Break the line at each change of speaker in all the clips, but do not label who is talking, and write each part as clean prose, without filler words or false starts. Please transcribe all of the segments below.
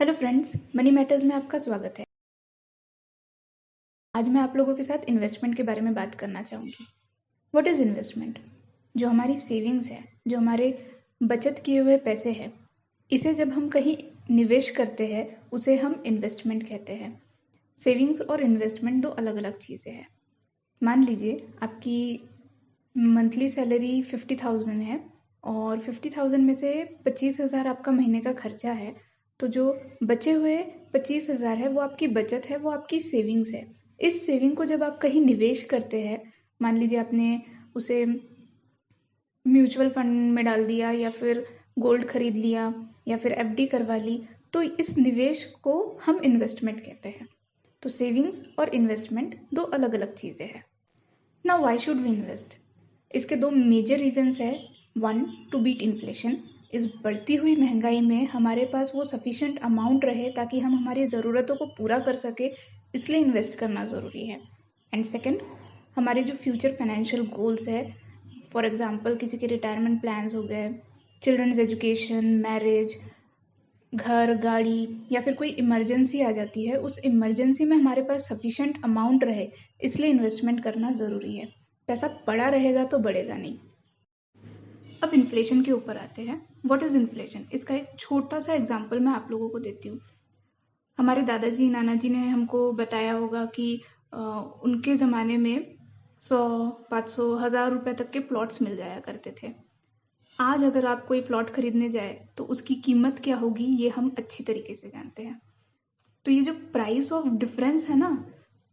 Hello friends, money matters में आपका स्वागत है। आज मैं आप लोगों के साथ इन्वेस्टमेंट के बारे में बात करना चाहूँगी। What is investment? जो हमारी सेविंग्स है, जो हमारे बचत किए हुए पैसे हैं, इसे जब हम कहीं निवेश करते हैं, उसे हम इन्वेस्टमेंट कहते हैं। सेविंग्स और इन्वेस्टमेंट दो अलग अलग चीज़ें हैं। मान लीजिए आपकी मंथली सैलरी 50,000 है और 50,000 में से 25,000 आपका महीने का खर्चा है, तो जो बचे हुए 25,000 है वो आपकी बचत है, वो आपकी सेविंग्स है। इस सेविंग को जब आप कहीं निवेश करते हैं, मान लीजिए आपने उसे म्यूचुअल फंड में डाल दिया या फिर गोल्ड खरीद लिया या फिर एफडी करवा ली, तो इस निवेश को हम इन्वेस्टमेंट कहते हैं। तो सेविंग्स और इन्वेस्टमेंट दो अलग अलग चीज़ें हैं। Now why should we invest? इसके दो मेजर रीजंस है। One, to beat inflation. इस बढ़ती हुई महंगाई में हमारे पास वो सफिशिएंट अमाउंट रहे ताकि हम हमारी ज़रूरतों को पूरा कर सके, इसलिए इन्वेस्ट करना ज़रूरी है। एंड सेकंड, हमारे जो फ्यूचर फाइनेंशियल गोल्स है, फॉर एग्जांपल किसी के रिटायरमेंट प्लान्स हो गए, चिल्ड्रंस एजुकेशन, मैरिज, घर, गाड़ी या फिर कोई इमरजेंसी आ जाती है, उस इमरजेंसी में हमारे पास सफिशिएंट अमाउंट रहे, इसलिए इन्वेस्टमेंट करना ज़रूरी है। पैसा पड़ा रहेगा तो बढ़ेगा नहीं। अब इन्फ्लेशन के ऊपर आते हैं। What is inflation? इसका एक छोटा सा एग्जांपल मैं आप लोगों को देती हूँ। हमारे दादाजी नाना जी ने हमको बताया होगा कि उनके ज़माने में 100, 500, 1000 रुपए तक के प्लॉट्स मिल जाया करते थे। आज अगर आप कोई प्लॉट खरीदने जाए तो उसकी कीमत क्या होगी, ये हम अच्छी तरीके से जानते हैं। तो ये जो प्राइस ऑफ डिफरेंस है ना,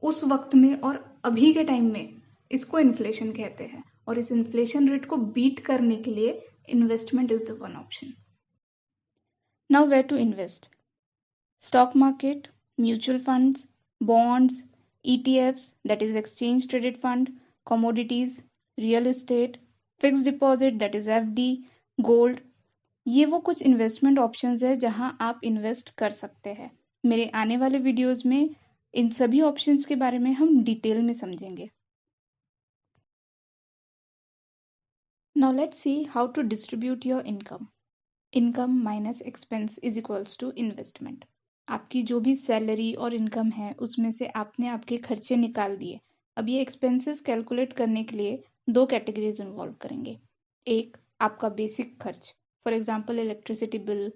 उस वक्त में और अभी के टाइम में, इसको इन्फ्लेशन कहते हैं। और इस इन्फ्लेशन रेट को बीट करने के लिए investment is the one option. Now where to invest? Stock market, mutual funds, bonds, ETFs, that is exchange traded fund, commodities, real estate, fix deposit that is FD, gold. ये वो कुछ investment options है जहां आप invest कर सकते हैं। मेरे आने वाले वीडियोस में इन सभी ऑप्शंस के बारे में हम डिटेल में समझेंगे। Now let's see how to distribute your income. Income minus expense is equals to investment. आपकी जो भी सैलरी और इनकम है उसमें से आपने आपके खर्चे निकाल दिए। अब ये एक्सपेंसेस कैलकुलेट करने के लिए दो कैटेगरीज इन्वॉल्व करेंगे। एक, आपका बेसिक खर्च, for example electricity bill,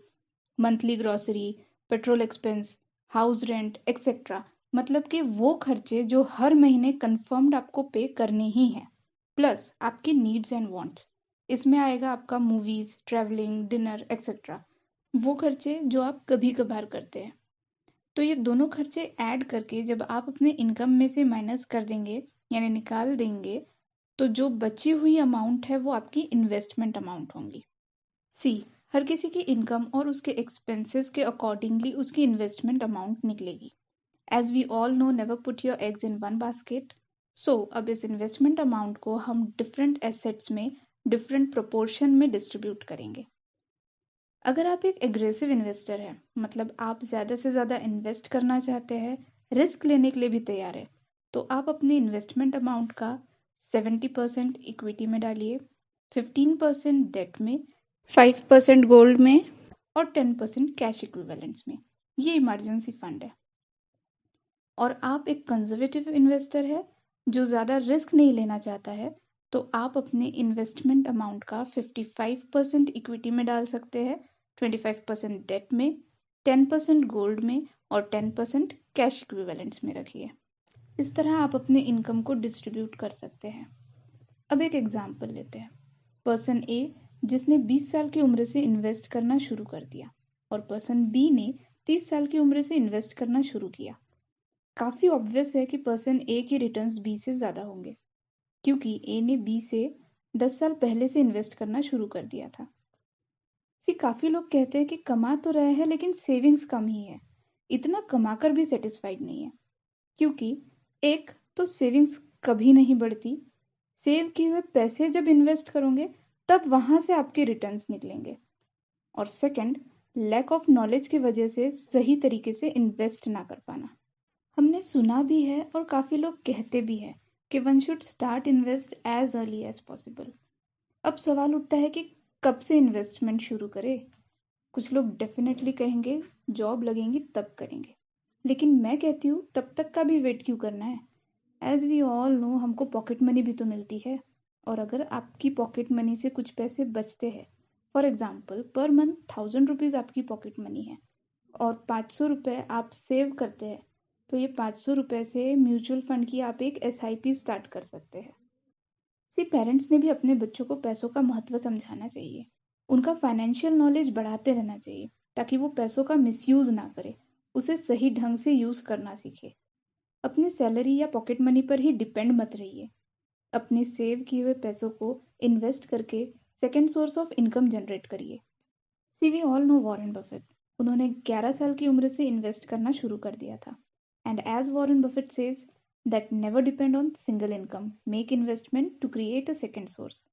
monthly grocery, petrol expense, house rent etcetera. मतलब कि वो खर्चे जो हर महीने कंफर्म्ड आपको पे करने ही हैं, प्लस आपके नीड्स एंड वांट्स। इसमें आएगा आपका मूवीज, ट्रैवलिंग, डिनर एक्सेट्रा, वो खर्चे जो आप कभी कभार करते हैं। तो ये दोनों खर्चे ऐड करके जब आप अपने इनकम में से माइनस कर देंगे, यानी निकाल देंगे, तो जो बची हुई अमाउंट है वो आपकी इन्वेस्टमेंट अमाउंट होंगी। सी, हर किसी की इनकम और उसके एक्सपेंसेस के अकॉर्डिंगली उसकी इन्वेस्टमेंट अमाउंट निकलेगी। As we all know, never put your eggs in one basket. So अब इस इन्वेस्टमेंट अमाउंट को हम डिफरेंट एसेट्स में डिफरेंट प्रोपोर्शन में डिस्ट्रीब्यूट करेंगे। अगर आप एक एग्रेसिव इन्वेस्टर हैं, मतलब आप ज़्यादा से ज़्यादा इन्वेस्ट करना चाहते हैं, रिस्क लेने के लिए भी तैयार है, तो आप अपनी इन्वेस्टमेंट अमाउंट का 70% इक्विटी में डालिए, 15% डेट में, 5% गोल्ड में और 10% कैश इक्विवेलेंट्स में। ये इमरजेंसी फंड है। और आप एक कंजर्वेटिव इन्वेस्टर है जो ज़्यादा रिस्क नहीं लेना चाहता है, तो आप अपने इन्वेस्टमेंट अमाउंट का 55% इक्विटी में डाल सकते हैं, 25% डेट में, 10% गोल्ड में और 10% कैश इक्विवेलेंट्स में रखिए। इस तरह आप अपने इनकम को डिस्ट्रीब्यूट कर सकते हैं। अब एक एग्जाम्पल लेते हैं। पर्सन ए जिसने 20 साल की उम्र से इन्वेस्ट करना शुरू कर दिया और पर्सन बी ने 30 साल की उम्र से इन्वेस्ट करना शुरू किया। काफ़ी ऑब्वियस है कि पर्सन ए की रिटर्न्स बी से ज़्यादा होंगे, क्योंकि ए ने बी से 10 साल पहले से इन्वेस्ट करना शुरू कर दिया था। काफ़ी लोग कहते हैं कि कमा तो रहे हैं लेकिन सेविंग्स कम ही है, इतना कमाकर भी सेटिस्फाइड नहीं है। क्योंकि एक तो सेविंग्स कभी नहीं बढ़ती, सेव किए हुए पैसे जब इन्वेस्ट करोगे तब वहां से आपके रिटर्न्स निकलेंगे। और सेकंड, लैक ऑफ नॉलेज की वजह से सही तरीके से इन्वेस्ट ना कर पाना। हमने सुना भी है और काफ़ी लोग कहते भी हैं कि one should start invest as early as possible. अब सवाल उठता है कि कब से इन्वेस्टमेंट शुरू करें? कुछ लोग डेफिनेटली कहेंगे जॉब लगेंगी तब करेंगे, लेकिन मैं कहती हूँ तब तक का भी वेट क्यों करना है। एज वी ऑल नो हमको पॉकेट मनी भी तो मिलती है, और अगर आपकी पॉकेट मनी से कुछ पैसे बचते हैं, for example per month 1000 rupees आपकी पॉकेट मनी है और 500 रुपये आप सेव करते हैं, तो ये 500 रुपये से म्यूचुअल फंड की आप एक SIP स्टार्ट कर सकते हैं। पेरेंट्स ने भी अपने बच्चों को पैसों का महत्व समझाना चाहिए। उनका फाइनेंशियल नॉलेज बढ़ाते रहना चाहिए ताकि वो पैसों का मिसयूज ना करे, उसे सही ढंग से यूज करना सीखे। अपने सैलरी या पॉकेट मनी पर ही डिपेंड मत रहिए। अपने सेव किए हुए पैसों को इन्वेस्ट करके second source of income generate करिए। We all know Warren Buffett. उन्होंने 11 साल की उम्र से इन्वेस्ट करना शुरू कर दिया था। And as Warren Buffett says that never depend on single income, make investment to create a second source.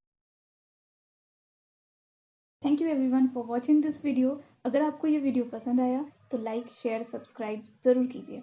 Thank you everyone for watching this video. अगर आपको ये वीडियो पसंद आया तो लाइक शेयर सब्सक्राइब ज़रूर कीजिए।